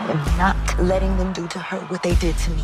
am not letting them do to her what they did to me.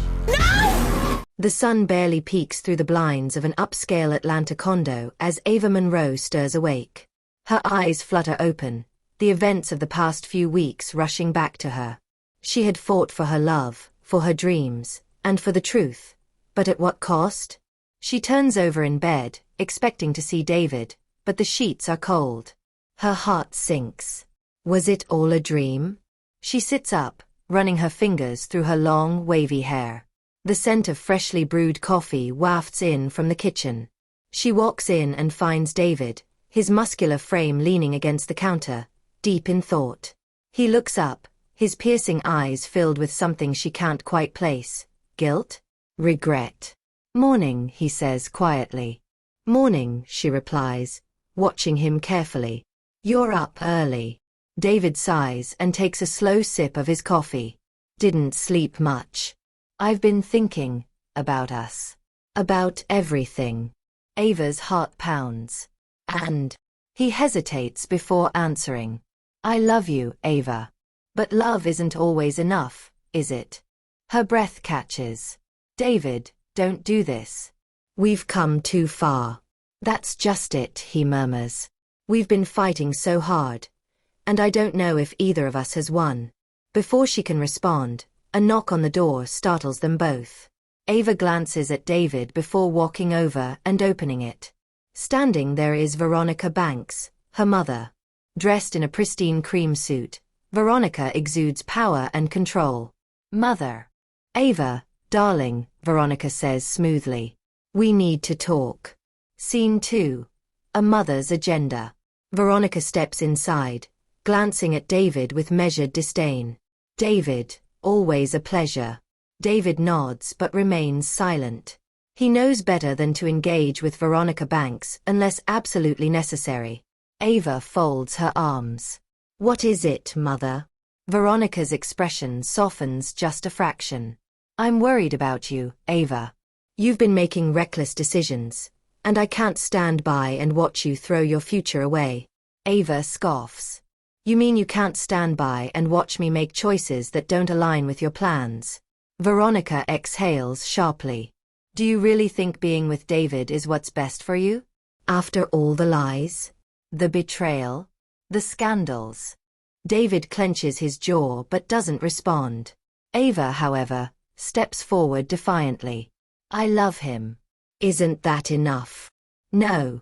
The sun barely peeks through the blinds of an upscale Atlanta condo as Ava Monroe stirs awake. Her eyes flutter open, the events of the past few weeks rushing back to her. She had fought for her love, for her dreams, and for the truth. But at what cost? She turns over in bed, expecting to see David, but the sheets are cold. Her heart sinks. Was it all a dream? She sits up, running her fingers through her long, wavy hair. The scent of freshly brewed coffee wafts in from the kitchen. She walks in and finds David, his muscular frame leaning against the counter, deep in thought. He looks up, his piercing eyes filled with something she can't quite place. Guilt? Regret? "Morning," he says quietly. "Morning," she replies, watching him carefully. "You're up early." David sighs and takes a slow sip of his coffee. "Didn't sleep much. I've been thinking about us. About everything." Ava's heart pounds. "And?" He hesitates before answering. "I love you, Ava. But love isn't always enough, is it?" Her breath catches. "David, don't do this. We've come too far." "That's just it," he murmurs. "We've been fighting so hard. And I don't know if either of us has won." Before she can respond, a knock on the door startles them both. Ava glances at David before walking over and opening it. Standing there is Veronica Banks, her mother. Dressed in a pristine cream suit, Veronica exudes power and control. "Mother." "Ava, darling," Veronica says smoothly. "We need to talk." Scene 2. A mother's agenda. Veronica steps inside, glancing at David with measured disdain. "David, always a pleasure." David nods but remains silent. He knows better than to engage with Veronica Banks unless absolutely necessary. Ava folds her arms. "What is it, Mother?" Veronica's expression softens just a fraction. "I'm worried about you, Ava. You've been making reckless decisions, and I can't stand by and watch you throw your future away." Ava scoffs. "You mean you can't stand by and watch me make choices that don't align with your plans?" Veronica exhales sharply. "Do you really think being with David is what's best for you? After all the lies? The betrayal? The scandals?" David clenches his jaw but doesn't respond. Ava, however, steps forward defiantly. "I love him. Isn't that enough?" "No,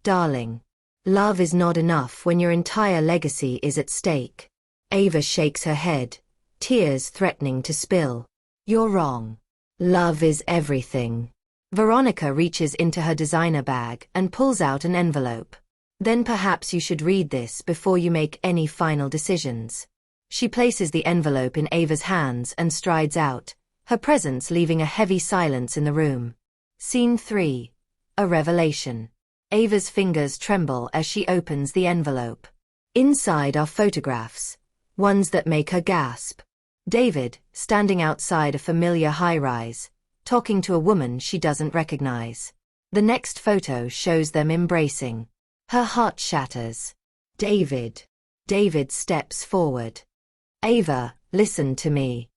darling. Love is not enough when your entire legacy is at stake." Ava shakes her head, tears threatening to spill. "You're wrong. Love is everything." Veronica reaches into her designer bag and pulls out an envelope. "Then perhaps you should read this before you make any final decisions." She places the envelope in Ava's hands and strides out, her presence leaving a heavy silence in the room. Scene 3. A revelation. Ava's fingers tremble as she opens the envelope. Inside are photographs, ones that make her gasp. David, standing outside a familiar high-rise, talking to a woman she doesn't recognize. The next photo shows them embracing. Her heart shatters. "David." David steps forward. "Ava, listen to me."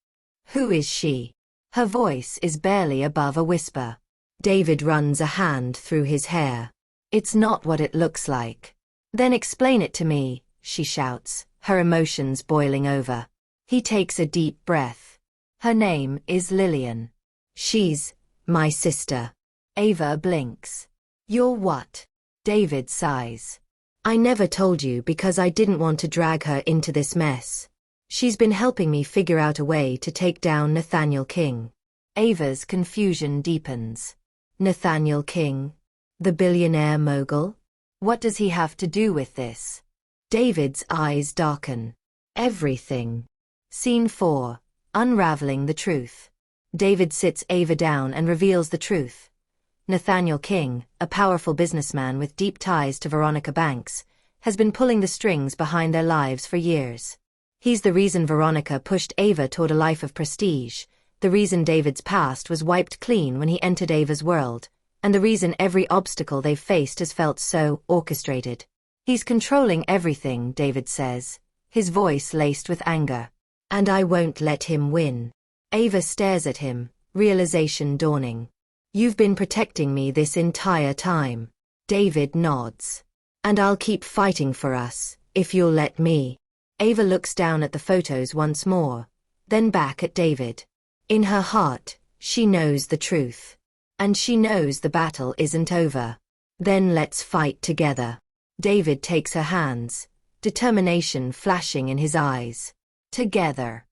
"Who is she?" Her voice is barely above a whisper. David runs a hand through his hair. "It's not what it looks like." "Then explain it to me," she shouts, her emotions boiling over. He takes a deep breath. "Her name is Lillian. She's my sister." Ava blinks. "You're what?" David sighs. "I never told you because I didn't want to drag her into this mess. She's been helping me figure out a way to take down Nathaniel King." Ava's confusion deepens. Nathaniel King? The billionaire mogul? What does he have to do with this? David's eyes darken. Everything. Scene 4. Unraveling the truth. David sits Ava down and reveals the truth. Nathaniel King, a powerful businessman with deep ties to Veronica Banks, has been pulling the strings behind their lives for years. He's the reason Veronica pushed Ava toward a life of prestige, the reason David's past was wiped clean when he entered Ava's world, and the reason every obstacle they've faced has felt so orchestrated. "He's controlling everything," David says, his voice laced with anger. And I won't let him win. Ava stares at him, realization dawning. You've been protecting me this entire time. David nods. And I'll keep fighting for us, if you'll let me. Ava looks down at the photos once more, then back at David. In her heart, she knows the truth. And she knows the battle isn't over. Then let's fight together. David takes her hands, determination flashing in his eyes. Together.